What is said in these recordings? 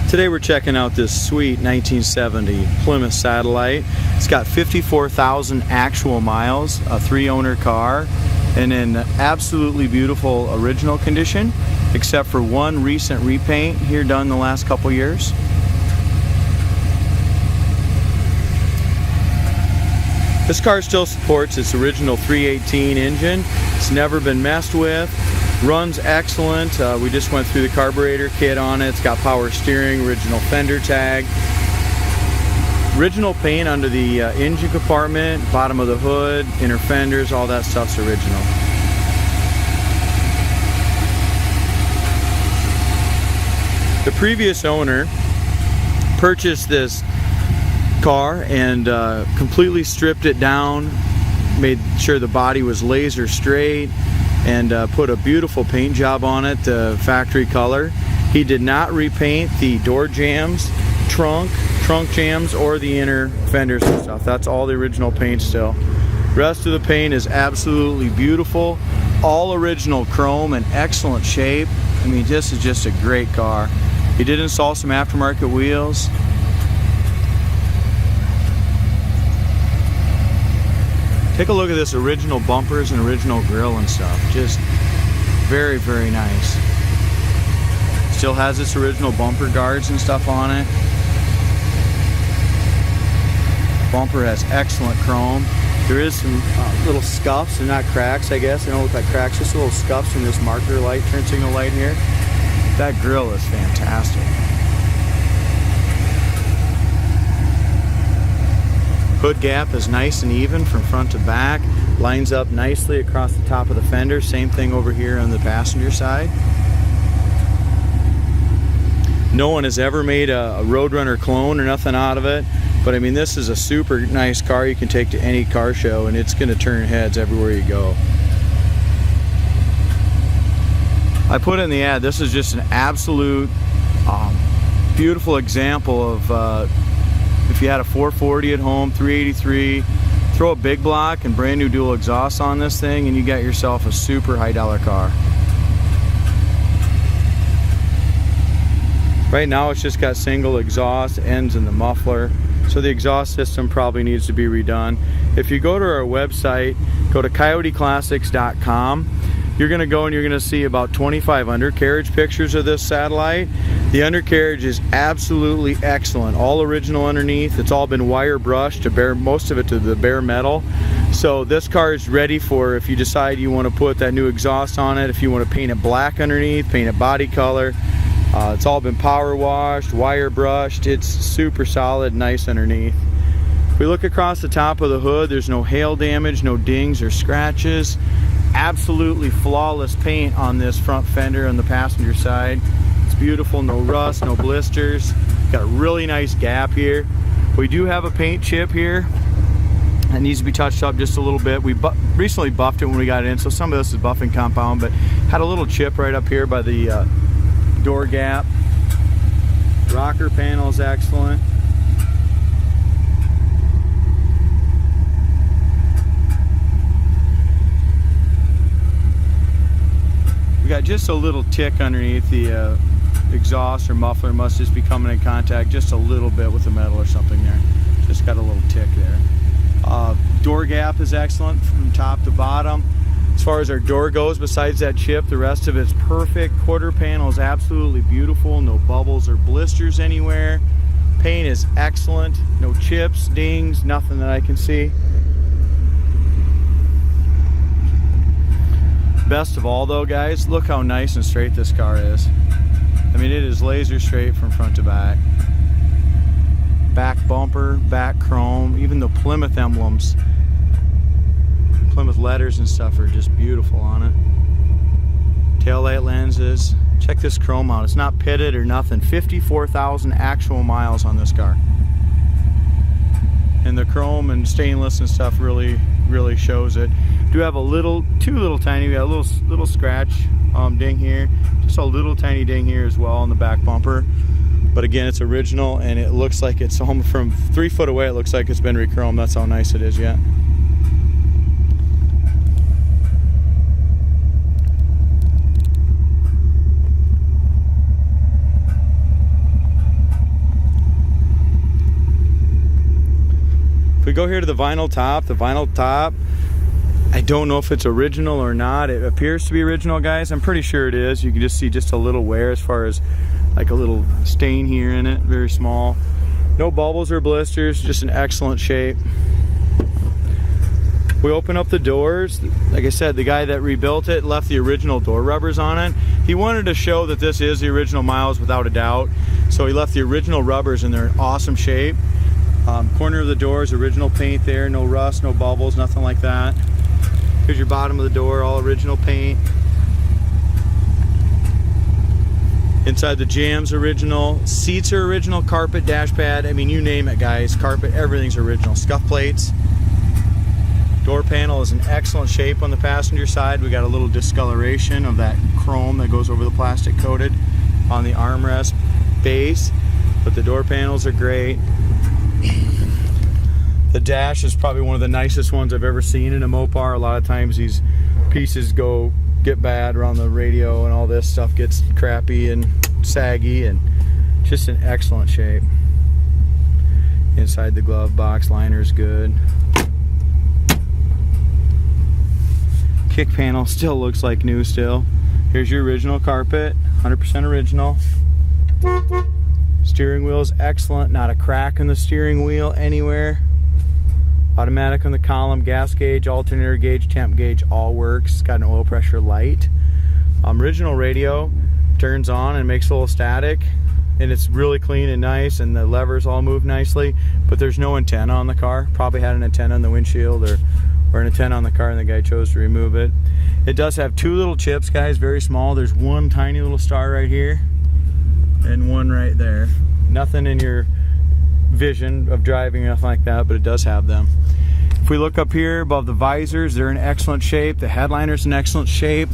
Today we're checking out this sweet 1970 Plymouth Satillite. It's got 54,000 actual miles, a 3-owner car, and in absolutely beautiful original condition, except for one recent repaint here done the last couple years. This car still supports its original 318 engine. It's never been messed with. Runs excellent. We just went through the carburetor kit on it. It's got power steering, original fender tag. Original paint under the engine compartment, bottom of the hood, inner fenders, all that stuff's original. The previous owner purchased this car and completely stripped it down, made sure the body was laser straight, and put a beautiful paint job on it, factory color. He did not repaint the door jambs, trunk jambs, or the inner fenders and stuff. That's all the original paint still. The rest of the paint is absolutely beautiful, all original chrome and excellent shape. I mean, this is just a great car. He did install some aftermarket wheels. Take a look at this original bumpers and original grille and stuff. Just very, very nice. Still has its original bumper guards and stuff on it. Bumper has excellent chrome. There is some little scuffs, and not cracks, I guess. They don't look like cracks, just little scuffs in this marker light, turn signal light here. That grille is fantastic. Hood gap is nice and even from front to back, lines up nicely across the top of the fender. Same thing over here on the passenger side. No one has ever made a Roadrunner clone or nothing out of it, but I mean, this is a super nice car you can take to any car show, and it's going to turn heads everywhere you go. I put in the ad, this is just an absolute beautiful example of if you had a 440 at home, 383, throw a big block and brand new dual exhaust on this thing, and you got yourself a super high dollar car. Right now it's just got single exhaust, ends in the muffler, so the exhaust system probably needs to be redone. If you go to our website, go to coyoteclassics.com, you're going to go and you're going to see about 25 undercarriage pictures of this Satellite. The undercarriage is absolutely excellent, all original underneath. It's all been wire brushed to bare, most of it to the bare metal. So this car is ready for if you decide you want to put that new exhaust on it, if you want to paint it black underneath, paint it body color. It's all been power washed, wire brushed. It's super solid, nice underneath. If we look across the top of the hood, there's no hail damage, no dings or scratches. Absolutely flawless paint on this front fender on the passenger side. It's beautiful, no rust, no blisters. Got a really nice gap here. We do have a paint chip here that needs to be touched up just a little bit. We recently buffed it when we got it in, so some of this is buffing compound, but had a little chip right up here by the door gap. Rocker panel is excellent. We got just a little tick underneath the exhaust or muffler. Must just be coming in contact just a little bit with the metal or something there. Just got a little tick there. Door gap is excellent from top to bottom. As far as our door goes, besides that chip, the rest of it's perfect. Quarter panel is absolutely beautiful. No bubbles or blisters anywhere. Paint is excellent. No chips, dings, nothing that I can see. Best of all though, guys, look how nice and straight this car is. I mean, it is laser straight from front to back. Back bumper, back chrome, even the Plymouth emblems, Plymouth letters and stuff are just beautiful on it. Taillight lenses. Check this chrome out. It's not pitted or nothing. 54,000 actual miles on this car. And the chrome and stainless and stuff really shows it. Do have a little, we got a little scratch ding here, just a little tiny ding here as well on the back bumper. But again, it's original, and it looks like it's home from 3 foot away. It looks like it's been re-chromed. That's how nice it is yet. go here to the vinyl top, I don't know if it's original or not. It appears to be original, guys. I'm pretty sure it is. You can just see just a little wear as far as like a little stain here in it, very small. No bubbles or blisters, just in excellent shape. We open up the doors. Like I said, the guy that rebuilt it left the original door rubbers on it. He wanted to show that this is the original miles without a doubt. So he left the original rubbers and they're in awesome shape. Corner of the door is original paint there, no rust, no bubbles, nothing like that. Here's your bottom of the door, all original paint. Inside the jamb's original, seats are original, carpet, dash pad, I mean you name it guys, carpet, everything's original. Scuff plates. Door panel is in excellent shape on the passenger side. We got a little discoloration of that chrome that goes over the plastic coated on the armrest base, but the door panels are great. The dash is probably one of the nicest ones I've ever seen in a Mopar. A lot of times these pieces get bad around the radio and all this stuff gets crappy and saggy, and just in excellent shape. Inside the glove box, liner's good. Kick panel still looks like new still. Here's your original carpet, 100% original. Steering wheel is excellent, not a crack in the steering wheel anywhere. Automatic on the column, gas gauge, alternator gauge, temp gauge, all works. It's got an oil pressure light. Original radio turns on and makes a little static, and it's really clean and nice, and the levers all move nicely, but there's no antenna on the car. Probably had an antenna on the windshield or an antenna on the car and the guy chose to remove it. It does have two little chips, guys, very small. There's one tiny little star right here and one right there. Nothing in your vision of driving or nothing like that, but it does have them. If we look up here above the visors, they're in excellent shape. The headliner's in excellent shape.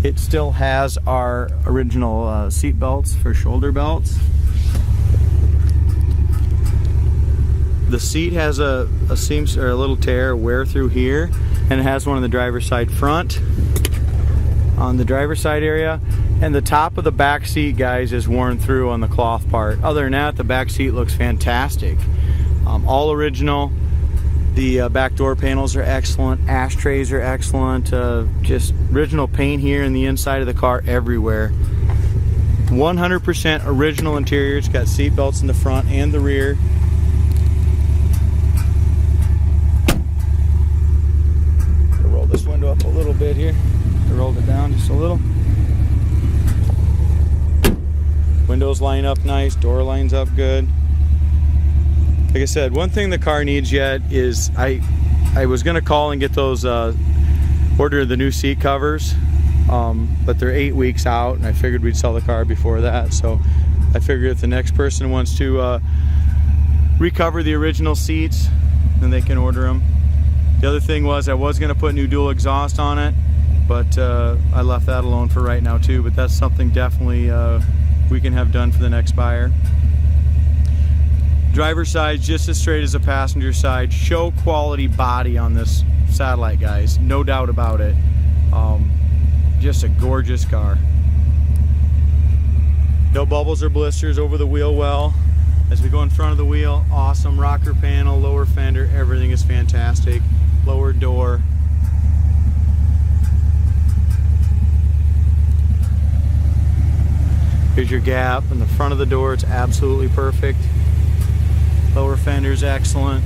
It still has our original seat belts for shoulder belts. The seat has a seam or a little tear, wear through here, and it has one on the driver's side front on the driver's side area, and the top of the back seat, guys, is worn through on the cloth part. Other than that, the back seat looks fantastic. All original. The back door panels are excellent. Ashtrays are excellent. Just original paint here in the inside of the car everywhere. 100% original interior. It's got seat belts in the front and the rear. I'll roll this window up a little bit here. I rolled it down just a little. Windows line up nice. Door lines up good. Like I said, one thing the car needs yet is I was gonna call and get those order the new seat covers, but they're 8 weeks out, and I figured we'd sell the car before that. So I figured if the next person wants to recover the original seats, then they can order them. The other thing was I was gonna put new dual exhaust on it, but I left that alone for right now too. But that's something definitely we can have done for the next buyer. Driver's side just as straight as the passenger side. Show quality body on this Satillite, guys, no doubt about it. Just a gorgeous car. No bubbles or blisters over the wheel well. As we go in front of the wheel, awesome rocker panel, lower fender, everything is fantastic. Lower door. Here's your gap in the front of the door. It's absolutely perfect. Lower fender's excellent.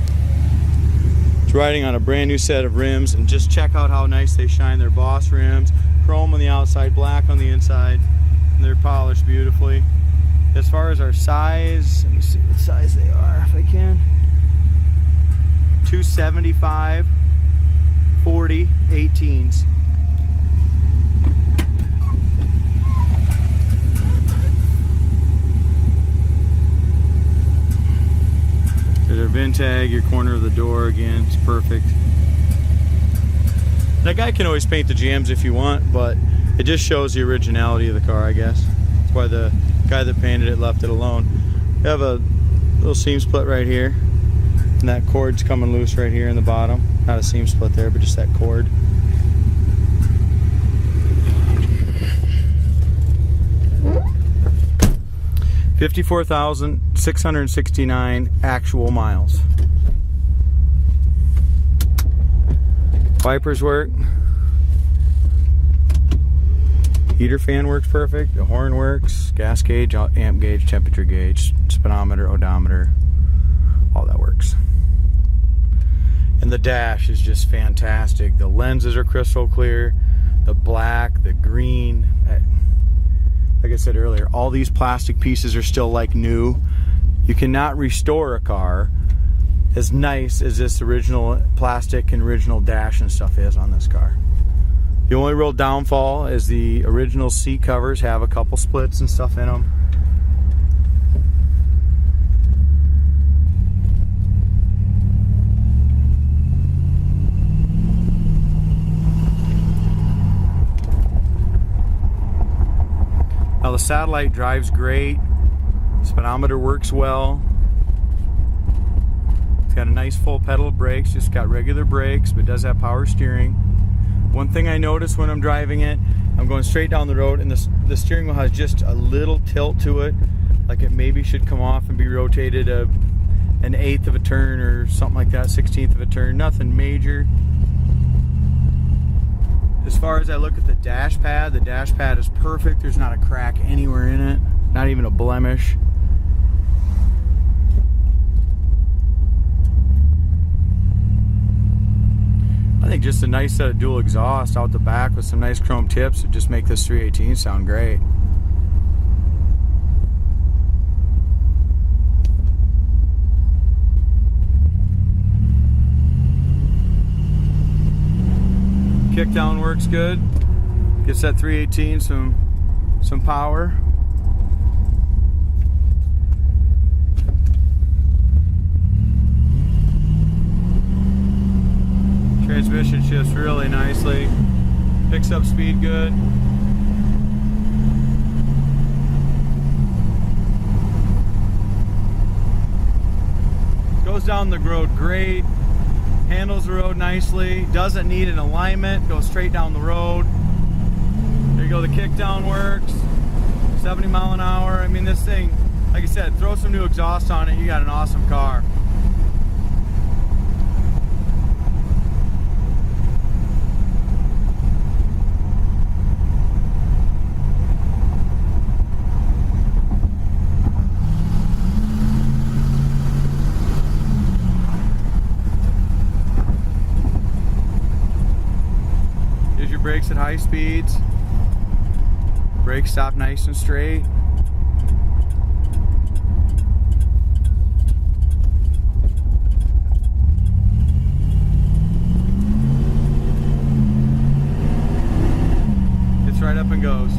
It's riding on a brand new set of rims, and just check out how nice they shine. They're Boss rims, chrome on the outside, black on the inside, and they're polished beautifully. As far as our size, let me see what size they are if I can. 275, 40, 18s. There's our VIN tag, your corner of the door again, it's perfect. That guy can always paint the jams if you want, but it just shows the originality of the car, I guess. That's why the guy that painted it left it alone. We have a little seam split right here, and that cord's coming loose right here in the bottom. Not a seam split there, but just that cord. $54,669 actual miles. Wipers work. Heater fan works perfect. The horn works. Gas gauge, amp gauge, temperature gauge, speedometer, odometer. All that works. And the dash is just fantastic. The lenses are crystal clear. The black, the green. Like I said earlier, all these plastic pieces are still like new. You cannot restore a car as nice as this original plastic and original dash and stuff is on this car. The only real downfall is the original seat covers have a couple splits and stuff in them. Now the Satillite drives great. Speedometer works well. It's got a nice full pedal of brakes, just got regular brakes, but does have power steering. One thing I notice when I'm driving it, I'm going straight down the road and the steering wheel has just a little tilt to it, like it maybe should come off and be rotated an eighth of a turn or something like that, 16th of a turn, nothing major. As far as I look at the dash pad is perfect. There's not a crack anywhere in it, not even a blemish. I think just a nice set of dual exhaust out the back with some nice chrome tips would just make this 318 sound great. Kickdown works good. Gets that 318 some power. Transmission shifts really nicely. Picks up speed good. Goes down the road great. Handles the road nicely. Doesn't need an alignment. Goes straight down the road. There you go. The kickdown works. 70 mile an hour. I mean, this thing, like I said, throw some new exhaust on it. You got an awesome car. Brakes at high speeds. Brakes stop nice and straight. Gets right up and goes.